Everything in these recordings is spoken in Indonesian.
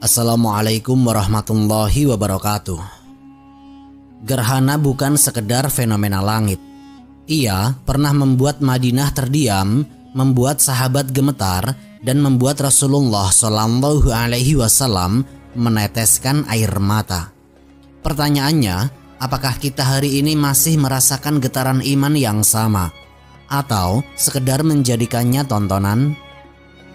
Assalamualaikum warahmatullahi wabarakatuh. Gerhana bukan sekedar fenomena langit. Ia pernah membuat Madinah terdiam, membuat sahabat gemetar, dan membuat Rasulullah Shallallahu Alaihi Wasallam meneteskan air mata. Pertanyaannya, apakah kita hari ini masih merasakan getaran iman yang sama, atau sekedar menjadikannya tontonan?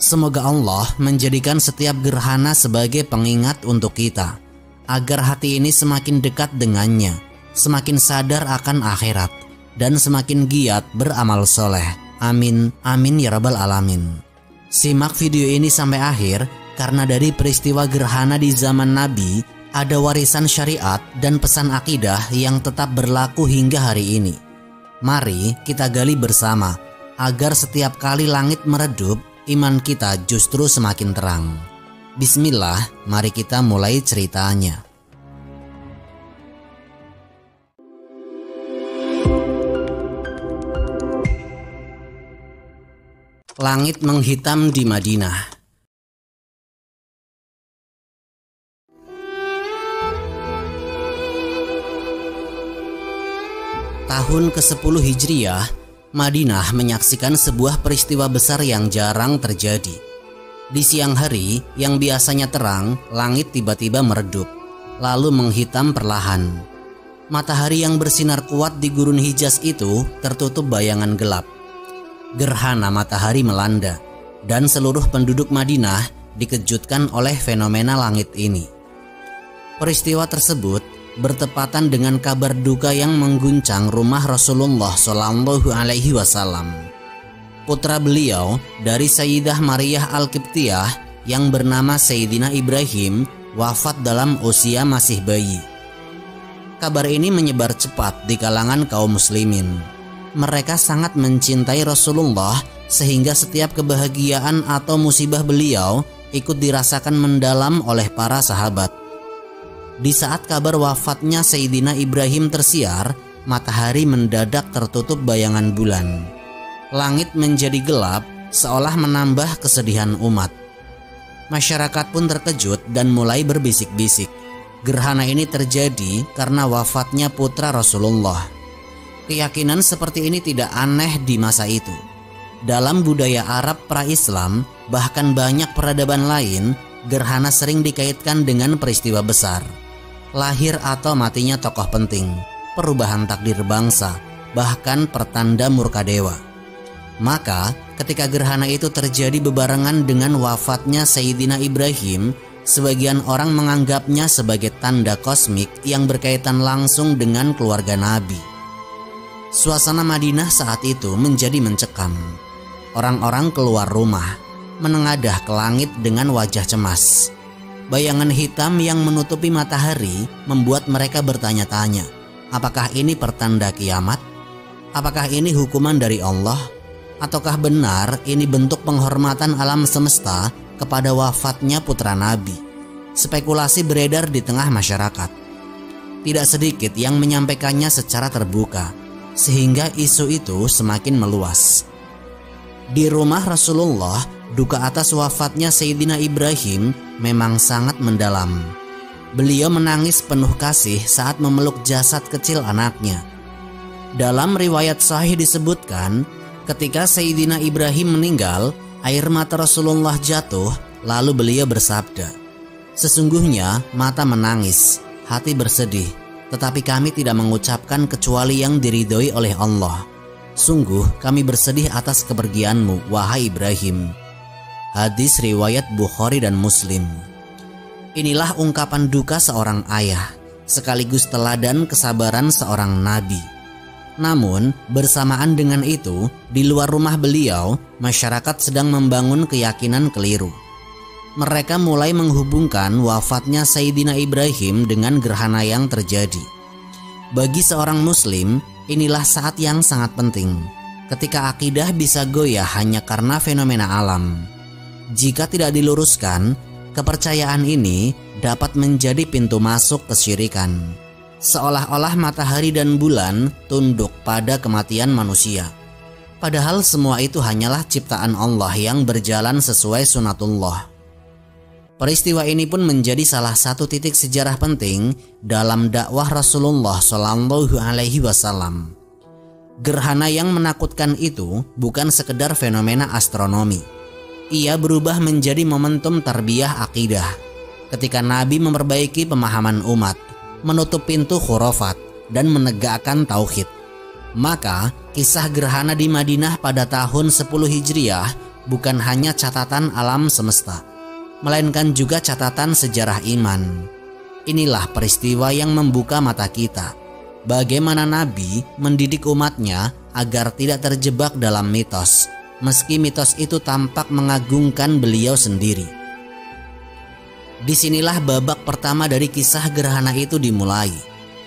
Semoga Allah menjadikan setiap gerhana sebagai pengingat untuk kita, agar hati ini semakin dekat dengannya, semakin sadar akan akhirat, dan semakin giat beramal soleh. Amin, amin ya rabbal alamin. Simak video ini sampai akhir, karena dari peristiwa gerhana di zaman Nabi, ada warisan syariat dan pesan akidah yang tetap berlaku hingga hari ini. Mari kita gali bersama, agar setiap kali langit meredup, iman kita justru semakin terang. Bismillah, mari kita mulai ceritanya. Langit menghitam di Madinah. Tahun ke-10 Hijriah, Madinah menyaksikan sebuah peristiwa besar yang jarang terjadi. Di siang hari yang biasanya terang, langit tiba-tiba meredup, lalu menghitam perlahan. Matahari yang bersinar kuat di gurun Hijaz itu tertutup bayangan gelap. Gerhana matahari melanda, dan seluruh penduduk Madinah dikejutkan oleh fenomena langit ini. Peristiwa tersebut bertepatan dengan kabar duka yang mengguncang rumah Rasulullah Shallallahu Alaihi Wasallam. Putra beliau dari Sayyidah Maryah Al-Qibtiyah yang bernama Sayyidina Ibrahim wafat dalam usia masih bayi. Kabar ini menyebar cepat di kalangan kaum muslimin. Mereka sangat mencintai Rasulullah sehingga setiap kebahagiaan atau musibah beliau ikut dirasakan mendalam oleh para sahabat. Di saat kabar wafatnya Sayyidina Ibrahim tersiar, matahari mendadak tertutup bayangan bulan. Langit menjadi gelap, seolah menambah kesedihan umat. Masyarakat pun terkejut dan mulai berbisik-bisik. Gerhana ini terjadi karena wafatnya putra Rasulullah. Keyakinan seperti ini tidak aneh di masa itu. Dalam budaya Arab pra-Islam, bahkan banyak peradaban lain, gerhana sering dikaitkan dengan peristiwa besar. Lahir atau matinya tokoh penting, perubahan takdir bangsa, bahkan pertanda murka dewa. Maka ketika gerhana itu terjadi bebarengan dengan wafatnya Sayyidina Ibrahim, sebagian orang menganggapnya sebagai tanda kosmik yang berkaitan langsung dengan keluarga Nabi. Suasana Madinah saat itu menjadi mencekam. Orang-orang keluar rumah, menengadah ke langit dengan wajah cemas. Bayangan hitam yang menutupi matahari membuat mereka bertanya-tanya, apakah ini pertanda kiamat? Apakah ini hukuman dari Allah? Ataukah benar ini bentuk penghormatan alam semesta kepada wafatnya putra Nabi? Spekulasi beredar di tengah masyarakat. Tidak sedikit yang menyampaikannya secara terbuka, sehingga isu itu semakin meluas. Di rumah Rasulullah, duka atas wafatnya Sayyidina Ibrahim memang sangat mendalam. Beliau menangis penuh kasih saat memeluk jasad kecil anaknya. Dalam riwayat sahih disebutkan, ketika Sayyidina Ibrahim meninggal, air mata Rasulullah jatuh, lalu beliau bersabda, "Sesungguhnya mata menangis, hati bersedih, tetapi kami tidak mengucapkan kecuali yang diridhoi oleh Allah. Sungguh kami bersedih atas kepergianmu, wahai Ibrahim." Hadis riwayat Bukhari dan Muslim. Inilah ungkapan duka seorang ayah, sekaligus teladan kesabaran seorang nabi. Namun bersamaan dengan itu, di luar rumah beliau, masyarakat sedang membangun keyakinan keliru. Mereka mulai menghubungkan wafatnya Sayyidina Ibrahim dengan gerhana yang terjadi. Bagi seorang muslim, inilah saat yang sangat penting, ketika akidah bisa goyah hanya karena fenomena alam. Jika tidak diluruskan, kepercayaan ini dapat menjadi pintu masuk kesyirikan. Seolah-olah matahari dan bulan tunduk pada kematian manusia. Padahal semua itu hanyalah ciptaan Allah yang berjalan sesuai sunatullah. Peristiwa ini pun menjadi salah satu titik sejarah penting dalam dakwah Rasulullah Shallallahu Alaihi Wasallam. Gerhana yang menakutkan itu bukan sekedar fenomena astronomi. Ia berubah menjadi momentum tarbiyah akidah. Ketika Nabi memperbaiki pemahaman umat, menutup pintu khurafat, dan menegakkan tauhid. Maka kisah gerhana di Madinah pada tahun 10 Hijriah bukan hanya catatan alam semesta, melainkan juga catatan sejarah iman. Inilah peristiwa yang membuka mata kita, bagaimana Nabi mendidik umatnya agar tidak terjebak dalam mitos, meski mitos itu tampak mengagungkan beliau sendiri. Disinilah babak pertama dari kisah gerhana itu dimulai.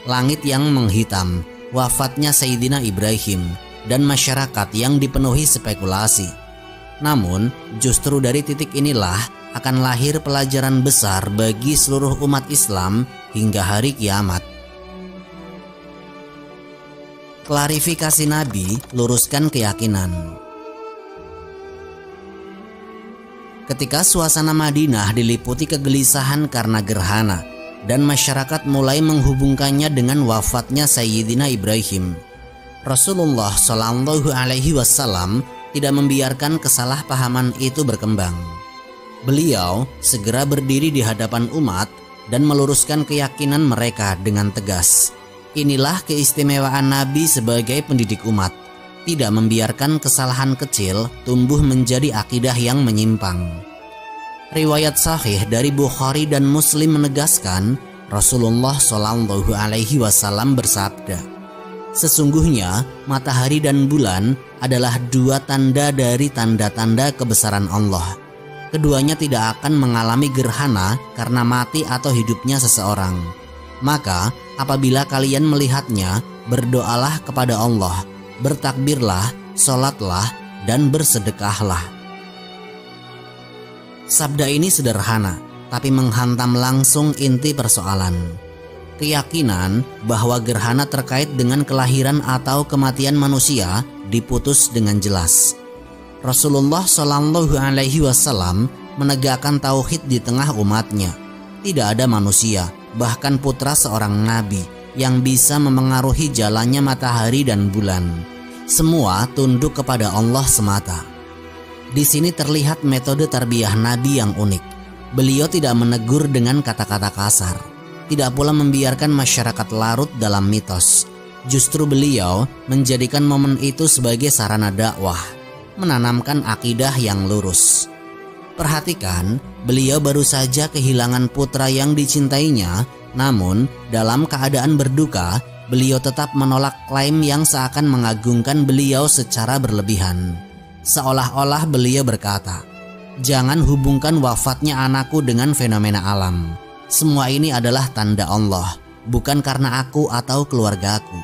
Langit yang menghitam, wafatnya Sayyidina Ibrahim, dan masyarakat yang dipenuhi spekulasi. Namun justru dari titik inilah akan lahir pelajaran besar bagi seluruh umat Islam hingga hari kiamat. Klarifikasi Nabi, luruskan keyakinan. Ketika suasana Madinah diliputi kegelisahan karena gerhana dan masyarakat mulai menghubungkannya dengan wafatnya Sayyidina Ibrahim, Rasulullah Shallallahu Alaihi Wasallam tidak membiarkan kesalahpahaman itu berkembang. Beliau segera berdiri di hadapan umat dan meluruskan keyakinan mereka dengan tegas. Inilah keistimewaan Nabi sebagai pendidik umat, tidak membiarkan kesalahan kecil tumbuh menjadi akidah yang menyimpang. Riwayat sahih dari Bukhari dan Muslim menegaskan Rasulullah Shallallahu Alaihi Wasallam bersabda, "Sesungguhnya matahari dan bulan adalah dua tanda dari tanda-tanda kebesaran Allah. Keduanya tidak akan mengalami gerhana karena mati atau hidupnya seseorang. Maka apabila kalian melihatnya, berdoalah kepada Allah, bertakbirlah, sholatlah, dan bersedekahlah." Sabda ini sederhana, tapi menghantam langsung inti persoalan. Keyakinan bahwa gerhana terkait dengan kelahiran atau kematian manusia diputus dengan jelas. Rasulullah Shallallahu Alaihi Wasallam menegakkan tauhid di tengah umatnya. Tidak ada manusia, bahkan putra seorang nabi, yang bisa memengaruhi jalannya matahari dan bulan. Semua tunduk kepada Allah semata. Di sini terlihat metode tarbiyah Nabi yang unik. Beliau tidak menegur dengan kata-kata kasar, tidak pula membiarkan masyarakat larut dalam mitos. Justru beliau menjadikan momen itu sebagai sarana dakwah, menanamkan akidah yang lurus. Perhatikan, beliau baru saja kehilangan putra yang dicintainya, namun dalam keadaan berduka, beliau tetap menolak klaim yang seakan mengagungkan beliau secara berlebihan. Seolah-olah beliau berkata, "Jangan hubungkan wafatnya anakku dengan fenomena alam. Semua ini adalah tanda Allah, bukan karena aku atau keluargaku."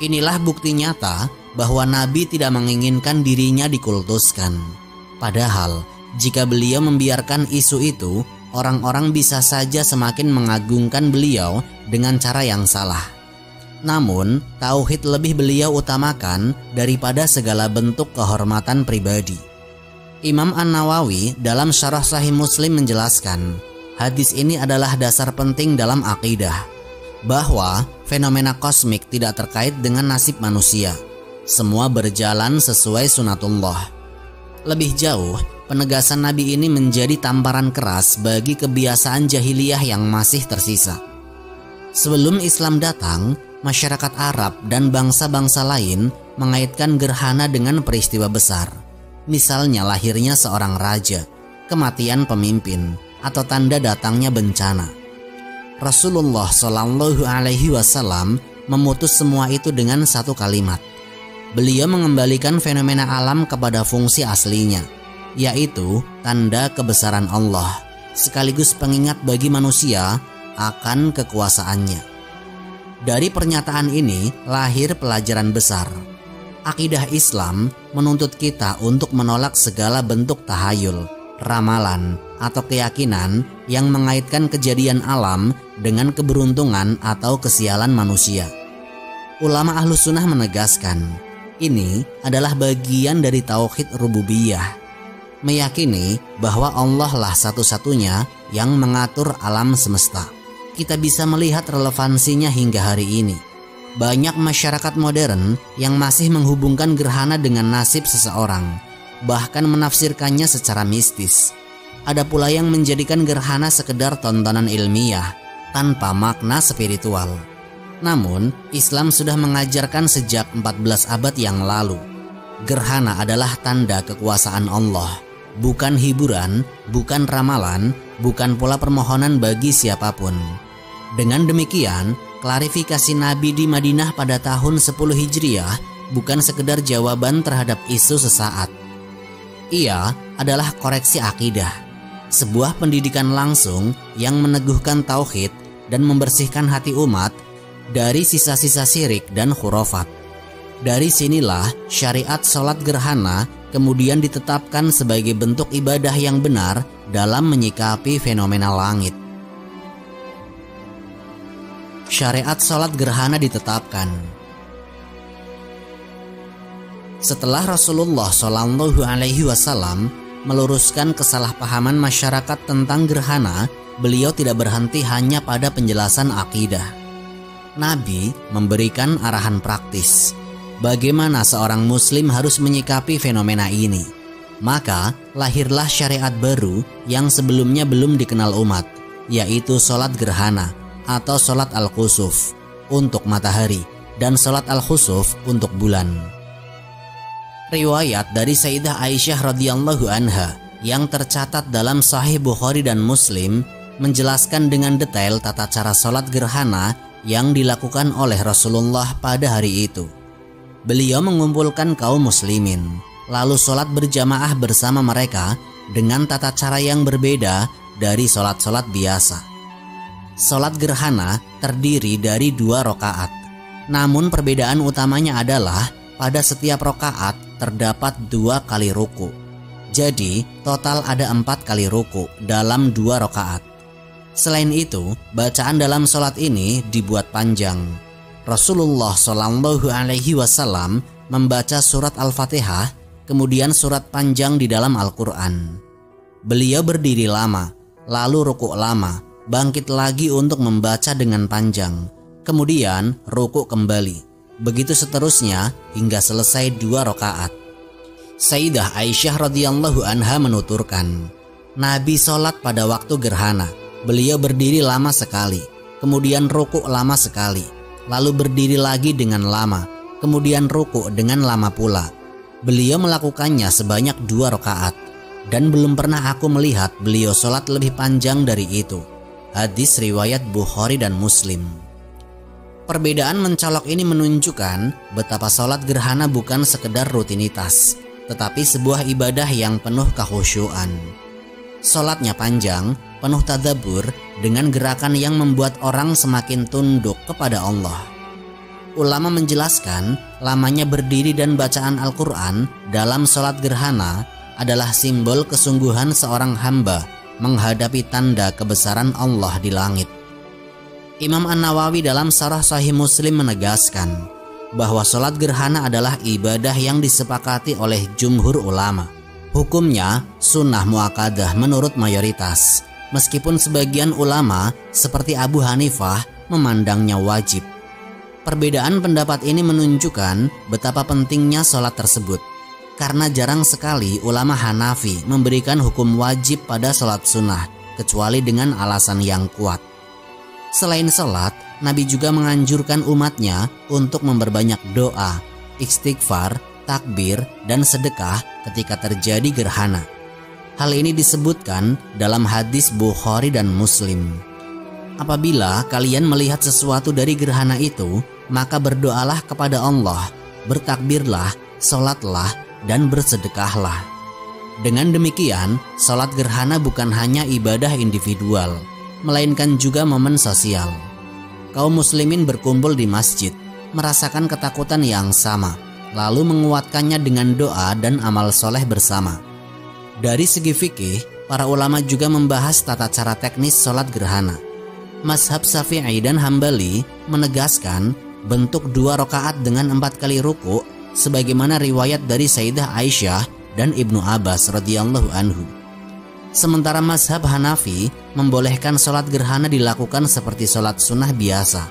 Inilah bukti nyata bahwa Nabi tidak menginginkan dirinya dikultuskan. Padahal, jika beliau membiarkan isu itu, orang-orang bisa saja semakin mengagungkan beliau dengan cara yang salah. Namun, tauhid lebih beliau utamakan daripada segala bentuk kehormatan pribadi. Imam An-Nawawi dalam Syarah Sahih Muslim menjelaskan, hadis ini adalah dasar penting dalam akidah, bahwa fenomena kosmik tidak terkait dengan nasib manusia. Semua berjalan sesuai sunatullah. Lebih jauh, penegasan Nabi ini menjadi tamparan keras bagi kebiasaan jahiliyah yang masih tersisa. Sebelum Islam datang, masyarakat Arab dan bangsa-bangsa lain mengaitkan gerhana dengan peristiwa besar. Misalnya lahirnya seorang raja, kematian pemimpin, atau tanda datangnya bencana. Rasulullah Shallallahu Alaihi Wasallam memutus semua itu dengan satu kalimat. Beliau mengembalikan fenomena alam kepada fungsi aslinya, yaitu tanda kebesaran Allah, sekaligus pengingat bagi manusia akan kekuasaannya. Dari pernyataan ini lahir pelajaran besar. Akidah Islam menuntut kita untuk menolak segala bentuk tahayul, ramalan, atau keyakinan yang mengaitkan kejadian alam dengan keberuntungan atau kesialan manusia. Ulama Ahlus Sunnah menegaskan, ini adalah bagian dari tauhid rububiyah. meyakini bahwa Allah lah satu-satunya yang mengatur alam semesta. Kita bisa melihat relevansinya hingga hari ini. Banyak masyarakat modern yang masih menghubungkan gerhana dengan nasib seseorang, bahkan menafsirkannya secara mistis. Ada pula yang menjadikan gerhana sekedar tontonan ilmiah tanpa makna spiritual. Namun, Islam sudah mengajarkan sejak 14 abad yang lalu, gerhana adalah tanda kekuasaan Allah, bukan hiburan, bukan ramalan, bukan pula permohonan bagi siapapun. Dengan demikian, klarifikasi Nabi di Madinah pada tahun 10 Hijriah bukan sekedar jawaban terhadap isu sesaat. Ia adalah koreksi akidah, sebuah pendidikan langsung yang meneguhkan tauhid dan membersihkan hati umat dari sisa-sisa syirik dan khurafat. Dari sinilah syariat sholat gerhana kemudian ditetapkan sebagai bentuk ibadah yang benar dalam menyikapi fenomena langit. Syariat sholat gerhana ditetapkan setelah Rasulullah Shallallahu Alaihi Wasallam meluruskan kesalahpahaman masyarakat tentang gerhana. Beliau tidak berhenti hanya pada penjelasan akidah. Nabi memberikan arahan praktis bagaimana seorang muslim harus menyikapi fenomena ini. Maka lahirlah syariat baru yang sebelumnya belum dikenal umat, yaitu sholat gerhana atau sholat al-khusuf untuk matahari dan sholat al-khusuf untuk bulan. Riwayat dari Sayyidah Aisyah radhiyallahu anha yang tercatat dalam Sahih Bukhari dan Muslim menjelaskan dengan detail tata cara sholat gerhana yang dilakukan oleh Rasulullah pada hari itu. Beliau mengumpulkan kaum muslimin, lalu sholat berjamaah bersama mereka dengan tata cara yang berbeda dari sholat-sholat biasa. Sholat gerhana terdiri dari 2 rakaat, namun perbedaan utamanya adalah pada setiap rakaat terdapat 2 kali ruku. Jadi total ada 4 kali ruku dalam 2 rakaat. Selain itu, bacaan dalam sholat ini dibuat panjang. Rasulullah Shallallahu Alaihi Wasallam membaca surat Al-Fatihah, kemudian surat panjang di dalam Al-Quran. Beliau berdiri lama, lalu rukuk lama, bangkit lagi untuk membaca dengan panjang, kemudian rukuk kembali. Begitu seterusnya hingga selesai 2 rakaat. Sayyidah Aisyah radhiyallahu anha menuturkan, Nabi sholat pada waktu gerhana. Beliau berdiri lama sekali, kemudian rukuk lama sekali, lalu berdiri lagi dengan lama, kemudian rukuk dengan lama pula. Beliau melakukannya sebanyak 2 rakaat, dan belum pernah aku melihat beliau sholat lebih panjang dari itu. Hadis riwayat Bukhari dan Muslim. Perbedaan mencolok ini menunjukkan betapa sholat gerhana bukan sekedar rutinitas, tetapi sebuah ibadah yang penuh kekhusyuan. Sholatnya panjang, penuh tadabbur dengan gerakan yang membuat orang semakin tunduk kepada Allah. Ulama menjelaskan lamanya berdiri dan bacaan Al-Quran dalam sholat gerhana adalah simbol kesungguhan seorang hamba menghadapi tanda kebesaran Allah di langit. Imam An-Nawawi dalam Syarah Sahih Muslim menegaskan bahwa sholat gerhana adalah ibadah yang disepakati oleh jumhur ulama. Hukumnya sunnah muakkadah menurut mayoritas, meskipun sebagian ulama seperti Abu Hanifah memandangnya wajib. Perbedaan pendapat ini menunjukkan betapa pentingnya sholat tersebut, karena jarang sekali ulama Hanafi memberikan hukum wajib pada sholat sunnah, kecuali dengan alasan yang kuat. Selain sholat, Nabi juga menganjurkan umatnya untuk memperbanyak doa, istighfar, takbir, dan sedekah ketika terjadi gerhana. Hal ini disebutkan dalam hadis Bukhari dan Muslim. Apabila kalian melihat sesuatu dari gerhana itu, maka berdoalah kepada Allah, bertakbirlah, sholatlah, dan bersedekahlah. Dengan demikian, sholat gerhana bukan hanya ibadah individual, melainkan juga momen sosial. Kaum muslimin berkumpul di masjid, merasakan ketakutan yang sama, lalu menguatkannya dengan doa dan amal soleh bersama. Dari segi fikih, para ulama juga membahas tata cara teknis sholat gerhana. Mazhab Syafi'i dan Hambali menegaskan bentuk 2 rakaat dengan 4 kali ruku, sebagaimana riwayat dari Sayyidah Aisyah dan Ibnu Abbas radhiyallahu anhu. Sementara mazhab Hanafi membolehkan sholat gerhana dilakukan seperti sholat sunnah biasa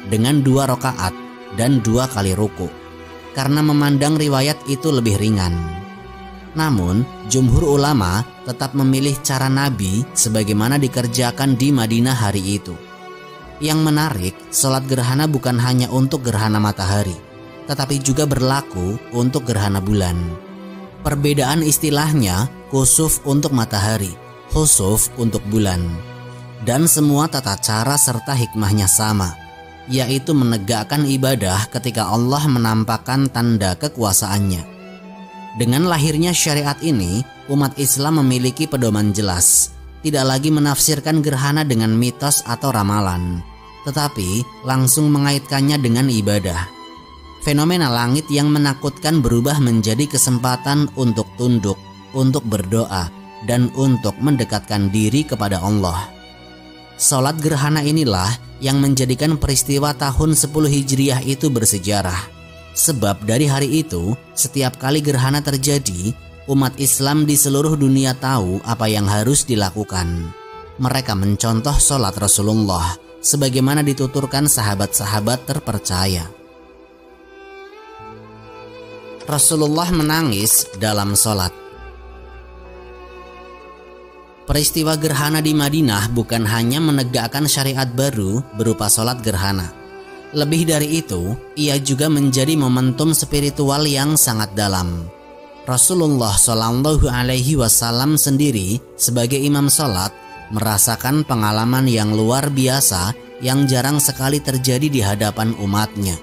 dengan 2 rakaat dan 2 kali ruku, karena memandang riwayat itu lebih ringan. Namun, jumhur ulama tetap memilih cara Nabi sebagaimana dikerjakan di Madinah hari itu. Yang menarik, sholat gerhana bukan hanya untuk gerhana matahari, tetapi juga berlaku untuk gerhana bulan. Perbedaan istilahnya, kusuf untuk matahari, khusuf untuk bulan. Dan semua tata cara serta hikmahnya sama, yaitu menegakkan ibadah ketika Allah menampakkan tanda kekuasaannya. Dengan lahirnya syariat ini, umat Islam memiliki pedoman jelas, tidak lagi menafsirkan gerhana dengan mitos atau ramalan, tetapi langsung mengaitkannya dengan ibadah. Fenomena langit yang menakutkan berubah menjadi kesempatan untuk tunduk, untuk berdoa, dan untuk mendekatkan diri kepada Allah. Sholat gerhana inilah yang menjadikan peristiwa tahun 10 Hijriah itu bersejarah. Sebab dari hari itu, setiap kali gerhana terjadi, umat Islam di seluruh dunia tahu apa yang harus dilakukan. Mereka mencontoh sholat Rasulullah sebagaimana dituturkan sahabat-sahabat terpercaya. Rasulullah menangis dalam sholat. Peristiwa gerhana di Madinah bukan hanya menegakkan syariat baru berupa sholat gerhana. Lebih dari itu, ia juga menjadi momentum spiritual yang sangat dalam. Rasulullah Shallallahu Alaihi Wasallam sendiri sebagai imam sholat merasakan pengalaman yang luar biasa yang jarang sekali terjadi di hadapan umatnya.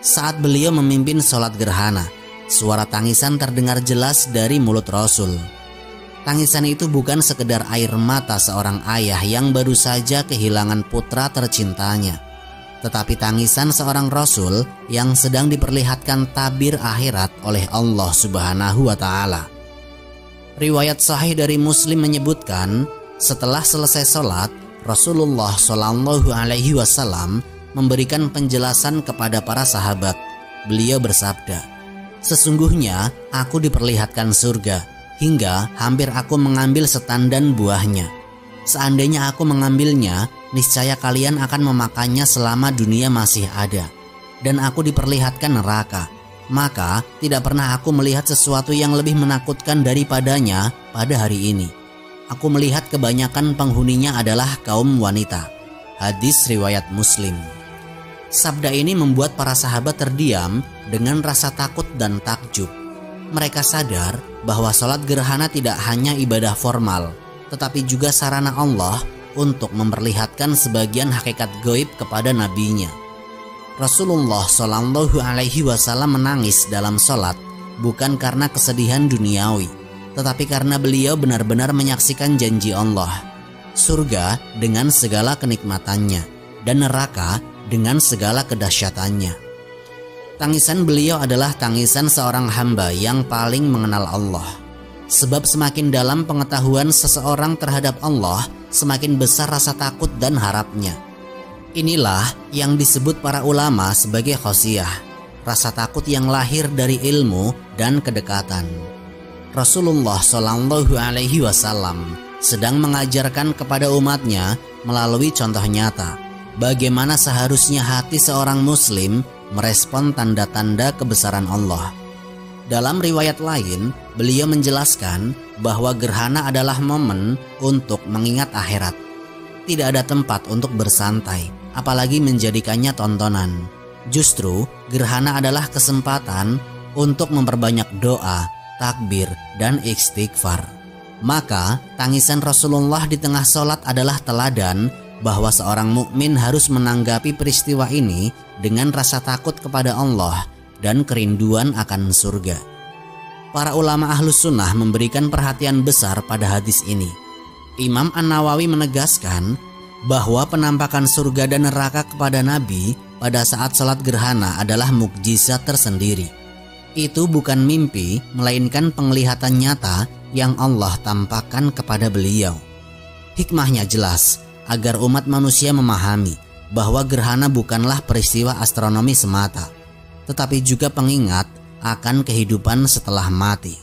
Saat beliau memimpin sholat gerhana, suara tangisan terdengar jelas dari mulut Rasul. Tangisan itu bukan sekedar air mata seorang ayah yang baru saja kehilangan putra tercintanya, tetapi tangisan seorang Rasul yang sedang diperlihatkan tabir akhirat oleh Allah Subhanahu wa Ta'ala. Riwayat sahih dari Muslim menyebutkan, setelah selesai sholat, Rasulullah Shallallahu Alaihi Wasallam memberikan penjelasan kepada para sahabat. Beliau bersabda, "Sesungguhnya aku diperlihatkan surga, hingga hampir aku mengambil setandan buahnya. Seandainya aku mengambilnya, niscaya kalian akan memakannya selama dunia masih ada. Dan aku diperlihatkan neraka, maka tidak pernah aku melihat sesuatu yang lebih menakutkan daripadanya pada hari ini. Aku melihat kebanyakan penghuninya adalah kaum wanita." Hadis riwayat Muslim. Sabda ini membuat para sahabat terdiam dengan rasa takut dan takjub. Mereka sadar bahwa sholat gerhana tidak hanya ibadah formal, tetapi juga sarana Allah untuk memperlihatkan sebagian hakikat gaib kepada nabinya. Rasulullah Shallallahu Alaihi Wasallam menangis dalam sholat bukan karena kesedihan duniawi, tetapi karena beliau benar-benar menyaksikan janji Allah, surga dengan segala kenikmatannya dan neraka dengan segala kedahsyatannya. Tangisan beliau adalah tangisan seorang hamba yang paling mengenal Allah. Sebab semakin dalam pengetahuan seseorang terhadap Allah, semakin besar rasa takut dan harapnya. Inilah yang disebut para ulama sebagai khosyah, rasa takut yang lahir dari ilmu dan kedekatan. Rasulullah Shallallahu Alaihi Wasallam sedang mengajarkan kepada umatnya melalui contoh nyata bagaimana seharusnya hati seorang muslim merespon tanda-tanda kebesaran Allah. Dalam riwayat lain, beliau menjelaskan bahwa gerhana adalah momen untuk mengingat akhirat. Tidak ada tempat untuk bersantai, apalagi menjadikannya tontonan. Justru, gerhana adalah kesempatan untuk memperbanyak doa, takbir, dan istighfar. Maka, tangisan Rasulullah di tengah sholat adalah teladan bahwa seorang mukmin harus menanggapi peristiwa ini dengan rasa takut kepada Allah dan kerinduan akan surga. Para ulama Ahlus Sunnah memberikan perhatian besar pada hadis ini. Imam An-Nawawi menegaskan bahwa penampakan surga dan neraka kepada Nabi pada saat salat gerhana adalah mukjizat tersendiri. Itu bukan mimpi, melainkan penglihatan nyata yang Allah tampakkan kepada beliau. Hikmahnya jelas, agar umat manusia memahami bahwa gerhana bukanlah peristiwa astronomi semata, tetapi juga pengingat akan kehidupan setelah mati.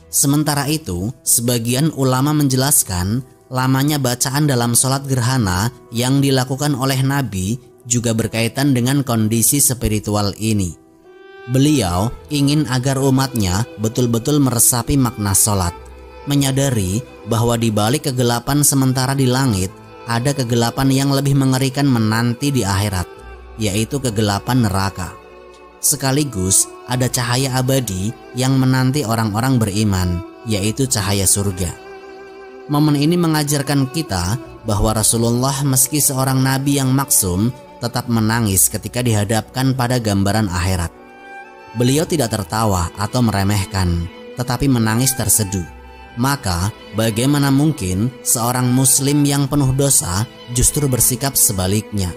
Sementara itu, sebagian ulama menjelaskan lamanya bacaan dalam sholat gerhana yang dilakukan oleh Nabi juga berkaitan dengan kondisi spiritual ini. Beliau ingin agar umatnya betul-betul meresapi makna sholat, menyadari bahwa di balik kegelapan sementara di langit, ada kegelapan yang lebih mengerikan menanti di akhirat, yaitu kegelapan neraka. Sekaligus ada cahaya abadi yang menanti orang-orang beriman, yaitu cahaya surga. Momen ini mengajarkan kita bahwa Rasulullah meski seorang nabi yang maksum tetap menangis ketika dihadapkan pada gambaran akhirat. Beliau tidak tertawa atau meremehkan, tetapi menangis terseduh. Maka bagaimana mungkin seorang muslim yang penuh dosa justru bersikap sebaliknya?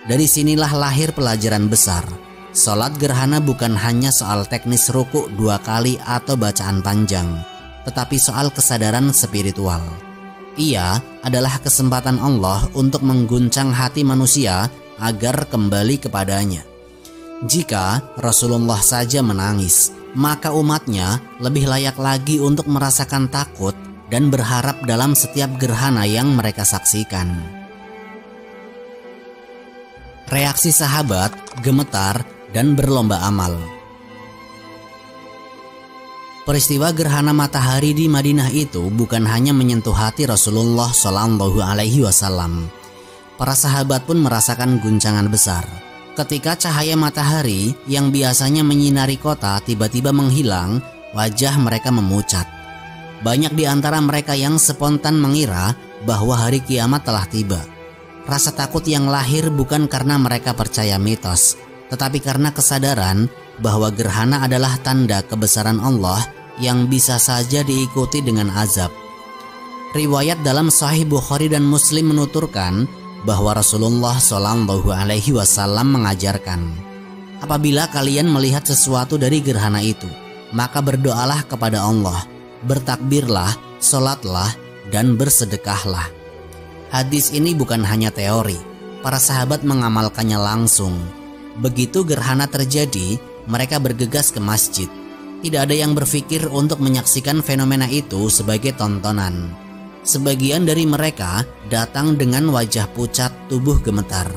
Dari sinilah lahir pelajaran besar. Sholat gerhana bukan hanya soal teknis ruku 2 kali atau bacaan panjang, tetapi soal kesadaran spiritual. Ia adalah kesempatan Allah untuk mengguncang hati manusia agar kembali kepadanya. Jika Rasulullah saja menangis, maka umatnya lebih layak lagi untuk merasakan takut dan berharap dalam setiap gerhana yang mereka saksikan. Reaksi sahabat gemetar dan berlomba amal. Peristiwa gerhana matahari di Madinah itu bukan hanya menyentuh hati Rasulullah Shallallahu Alaihi Wasallam. Para sahabat pun merasakan guncangan besar ketika cahaya matahari yang biasanya menyinari kota tiba-tiba menghilang. Wajah mereka memucat. Banyak di antara mereka yang spontan mengira bahwa hari kiamat telah tiba. Rasa takut yang lahir bukan karena mereka percaya mitos, tetapi karena kesadaran bahwa gerhana adalah tanda kebesaran Allah yang bisa saja diikuti dengan azab. Riwayat dalam Sahih Bukhari dan Muslim menuturkan bahwa Rasulullah Shallallahu Alaihi Wasallam mengajarkan, apabila kalian melihat sesuatu dari gerhana itu, maka berdoalah kepada Allah, bertakbirlah, sholatlah, dan bersedekahlah. Hadis ini bukan hanya teori, para sahabat mengamalkannya langsung. Begitu gerhana terjadi, mereka bergegas ke masjid. Tidak ada yang berpikir untuk menyaksikan fenomena itu sebagai tontonan. Sebagian dari mereka datang dengan wajah pucat, tubuh gemetar.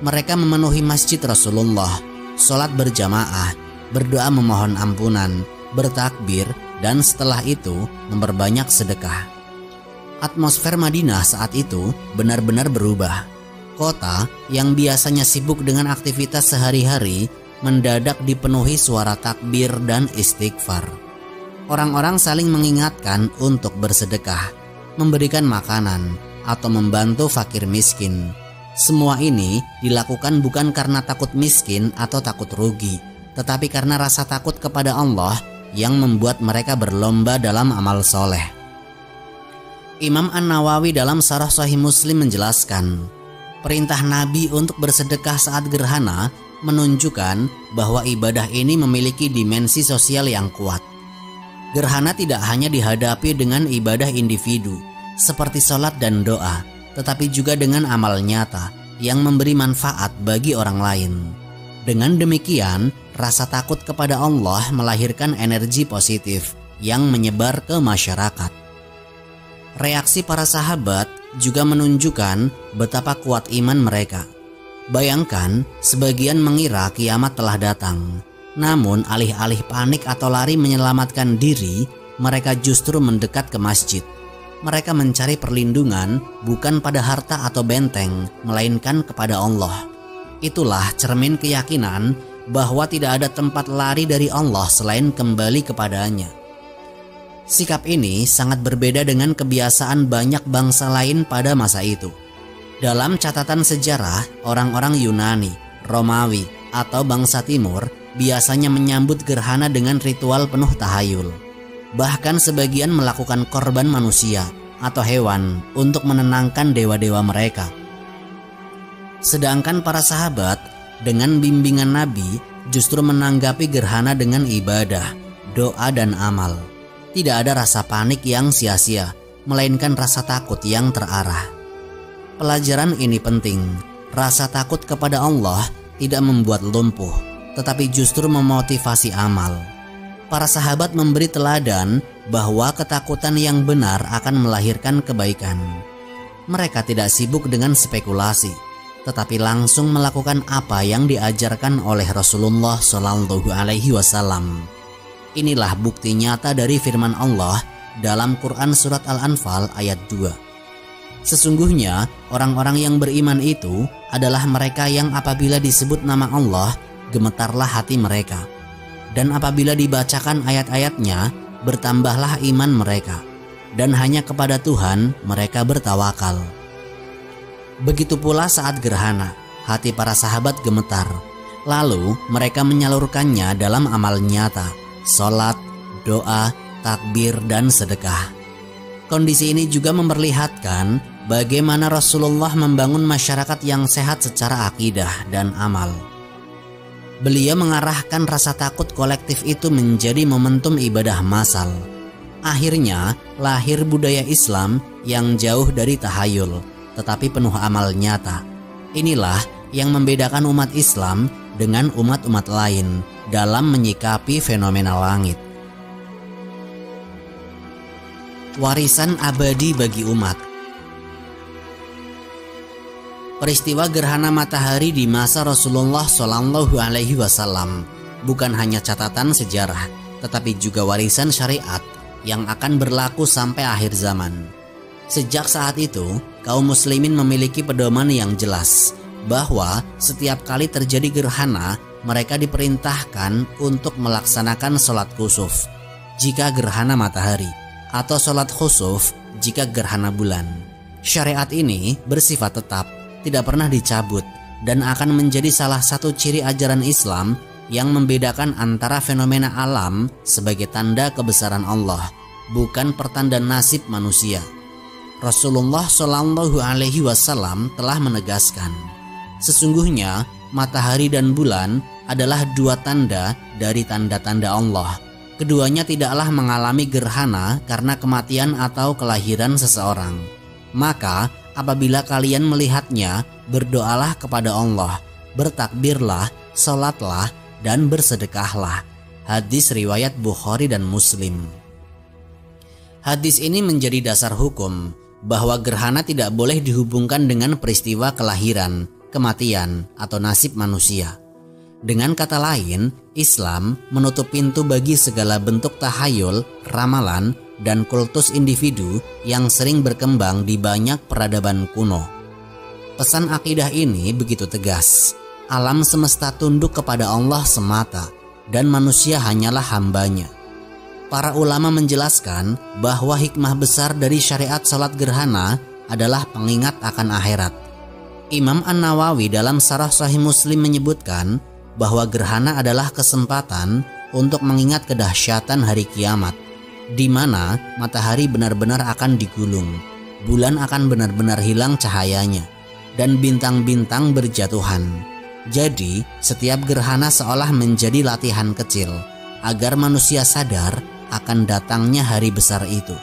Mereka memenuhi masjid Rasulullah, sholat berjamaah, berdoa memohon ampunan, bertakbir, dan setelah itu memperbanyak sedekah. Atmosfer Madinah saat itu benar-benar berubah. Kota yang biasanya sibuk dengan aktivitas sehari-hari mendadak dipenuhi suara takbir dan istighfar. Orang-orang saling mengingatkan untuk bersedekah, memberikan makanan, atau membantu fakir miskin. Semua ini dilakukan bukan karena takut miskin atau takut rugi, tetapi karena rasa takut kepada Allah yang membuat mereka berlomba dalam amal soleh. Imam An-Nawawi dalam Syarah Sahih Muslim menjelaskan, perintah Nabi untuk bersedekah saat gerhana menunjukkan bahwa ibadah ini memiliki dimensi sosial yang kuat. Gerhana tidak hanya dihadapi dengan ibadah individu seperti sholat dan doa, tetapi juga dengan amal nyata yang memberi manfaat bagi orang lain. Dengan demikian, rasa takut kepada Allah melahirkan energi positif yang menyebar ke masyarakat. Reaksi para sahabat juga menunjukkan betapa kuat iman mereka. Bayangkan, sebagian mengira kiamat telah datang. Namun alih-alih panik atau lari menyelamatkan diri, mereka justru mendekat ke masjid. Mereka mencari perlindungan bukan pada harta atau benteng, melainkan kepada Allah. Itulah cermin keyakinan bahwa tidak ada tempat lari dari Allah selain kembali kepadanya. Sikap ini sangat berbeda dengan kebiasaan banyak bangsa lain pada masa itu. Dalam catatan sejarah, orang-orang Yunani, Romawi, atau bangsa Timur biasanya menyambut gerhana dengan ritual penuh tahayul. Bahkan sebagian melakukan korban manusia atau hewan untuk menenangkan dewa-dewa mereka. Sedangkan para sahabat dengan bimbingan Nabi justru menanggapi gerhana dengan ibadah, doa, dan amal. Tidak ada rasa panik yang sia-sia, melainkan rasa takut yang terarah. Pelajaran ini penting. Rasa takut kepada Allah tidak membuat lumpuh, tetapi justru memotivasi amal. Para sahabat memberi teladan bahwa ketakutan yang benar akan melahirkan kebaikan. Mereka tidak sibuk dengan spekulasi, tetapi langsung melakukan apa yang diajarkan oleh Rasulullah Shallallahu Alaihi Wasallam. Inilah bukti nyata dari firman Allah dalam Quran Surat Al-Anfal ayat 2. Sesungguhnya orang-orang yang beriman itu adalah mereka yang apabila disebut nama Allah, gemetarlah hati mereka. Dan apabila dibacakan ayat-ayatnya, bertambahlah iman mereka. Dan hanya kepada Tuhan mereka bertawakal. Begitu pula saat gerhana, hati para sahabat gemetar. Lalu mereka menyalurkannya dalam amal nyata, sholat, doa, takbir, dan sedekah. Kondisi ini juga memperlihatkan bagaimana Rasulullah membangun masyarakat yang sehat secara akidah dan amal. Beliau mengarahkan rasa takut kolektif itu menjadi momentum ibadah massal. Akhirnya lahir budaya Islam yang jauh dari tahayul, tetapi penuh amal nyata. Inilah yang membedakan umat Islam dengan umat-umat lain dalam menyikapi fenomena langit. Warisan abadi bagi umat. Peristiwa gerhana matahari di masa Rasulullah Shallallahu Alaihi Wasallam bukan hanya catatan sejarah, tetapi juga warisan syariat yang akan berlaku sampai akhir zaman. Sejak saat itu, kaum muslimin memiliki pedoman yang jelas bahwa setiap kali terjadi gerhana, mereka diperintahkan untuk melaksanakan sholat khusuf jika gerhana matahari, atau sholat khusuf jika gerhana bulan. Syariat ini bersifat tetap, tidak pernah dicabut, dan akan menjadi salah satu ciri ajaran Islam yang membedakan antara fenomena alam sebagai tanda kebesaran Allah, bukan pertanda nasib manusia. Rasulullah Shallallahu Alaihi Wasallam telah menegaskan, sesungguhnya matahari dan bulan adalah dua tanda dari tanda-tanda Allah. Keduanya tidaklah mengalami gerhana karena kematian atau kelahiran seseorang. Maka apabila kalian melihatnya, berdoalah kepada Allah, bertakbirlah, sholatlah, dan bersedekahlah. Hadis riwayat Bukhari dan Muslim. Hadis ini menjadi dasar hukum bahwa gerhana tidak boleh dihubungkan dengan peristiwa kelahiran, kematian, atau nasib manusia. Dengan kata lain, Islam menutup pintu bagi segala bentuk tahayul, ramalan, dan kultus individu yang sering berkembang di banyak peradaban kuno. Pesan akidah ini begitu tegas. Alam semesta tunduk kepada Allah semata, dan manusia hanyalah hambanya. Para ulama menjelaskan bahwa hikmah besar dari syariat salat gerhana adalah pengingat akan akhirat. Imam An-Nawawi dalam Syarah Sahih Muslim menyebutkan bahwa gerhana adalah kesempatan untuk mengingat kedahsyatan hari kiamat, di mana matahari benar-benar akan digulung, bulan akan benar-benar hilang cahayanya, dan bintang-bintang berjatuhan. Jadi, setiap gerhana seolah menjadi latihan kecil agar manusia sadar akan datangnya hari besar itu.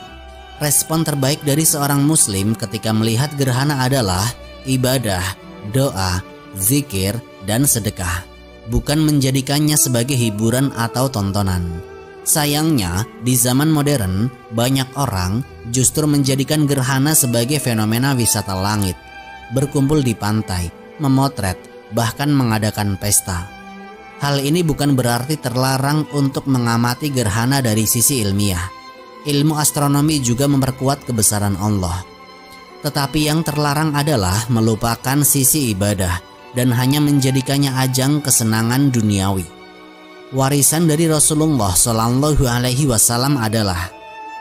Respon terbaik dari seorang muslim ketika melihat gerhana adalah ibadah, doa, zikir, dan sedekah, bukan menjadikannya sebagai hiburan atau tontonan. Sayangnya, di zaman modern, banyak orang justru menjadikan gerhana sebagai fenomena wisata langit, berkumpul di pantai, memotret, bahkan mengadakan pesta. Hal ini bukan berarti terlarang untuk mengamati gerhana dari sisi ilmiah. Ilmu astronomi juga memperkuat kebesaran Allah. Tetapi yang terlarang adalah melupakan sisi ibadah dan hanya menjadikannya ajang kesenangan duniawi. Warisan dari Rasulullah Shallallahu Alaihi Wasallam adalah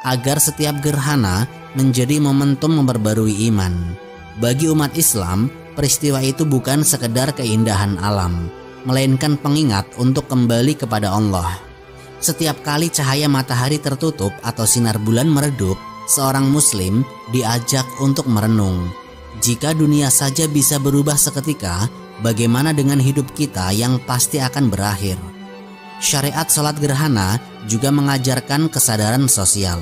agar setiap gerhana menjadi momentum memperbarui iman. Bagi umat Islam, peristiwa itu bukan sekedar keindahan alam, melainkan pengingat untuk kembali kepada Allah. Setiap kali cahaya matahari tertutup atau sinar bulan meredup, seorang muslim diajak untuk merenung. Jika dunia saja bisa berubah seketika, bagaimana dengan hidup kita yang pasti akan berakhir? Syariat salat gerhana juga mengajarkan kesadaran sosial.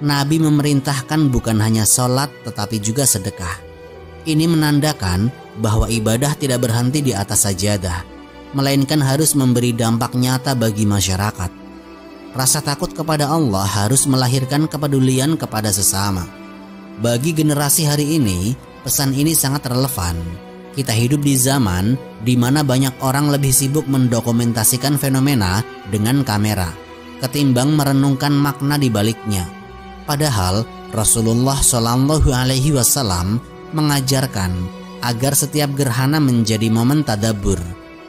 Nabi memerintahkan bukan hanya salat tetapi juga sedekah. Ini menandakan bahwa ibadah tidak berhenti di atas sajadah, melainkan harus memberi dampak nyata bagi masyarakat. rasa takut kepada Allah harus melahirkan kepedulian kepada sesama. Bagi generasi hari ini, pesan ini sangat relevan. Kita hidup di zaman di mana banyak orang lebih sibuk mendokumentasikan fenomena dengan kamera ketimbang merenungkan makna di baliknya. Padahal Rasulullah Shallallahu Alaihi Wasallam mengajarkan agar setiap gerhana menjadi momen tadabbur,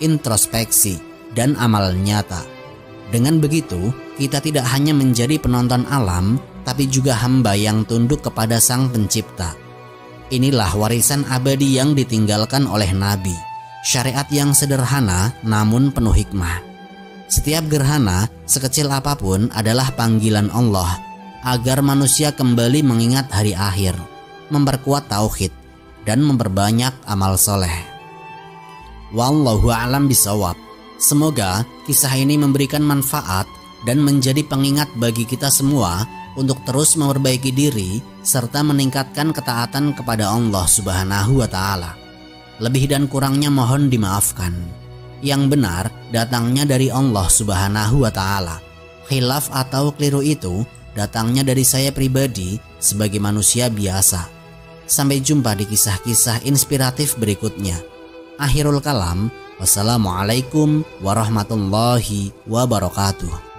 introspeksi, dan amal nyata. Dengan begitu, kita tidak hanya menjadi penonton alam, tapi juga hamba yang tunduk kepada Sang Pencipta. Inilah warisan abadi yang ditinggalkan oleh Nabi, syariat yang sederhana namun penuh hikmah. Setiap gerhana, sekecil apapun, adalah panggilan Allah agar manusia kembali mengingat hari akhir, memperkuat tauhid, dan memperbanyak amal soleh. Wallahu a'lam bishawab. Semoga kisah ini memberikan manfaat dan menjadi pengingat bagi kita semua untuk terus memperbaiki diri serta meningkatkan ketaatan kepada Allah Subhanahu wa Ta'ala. Lebih dan kurangnya mohon dimaafkan. Yang benar datangnya dari Allah Subhanahu wa Ta'ala. Khilaf atau keliru itu datangnya dari saya pribadi sebagai manusia biasa. Sampai jumpa di kisah-kisah inspiratif berikutnya. Akhirul kalam, wassalamualaikum warahmatullahi wabarakatuh.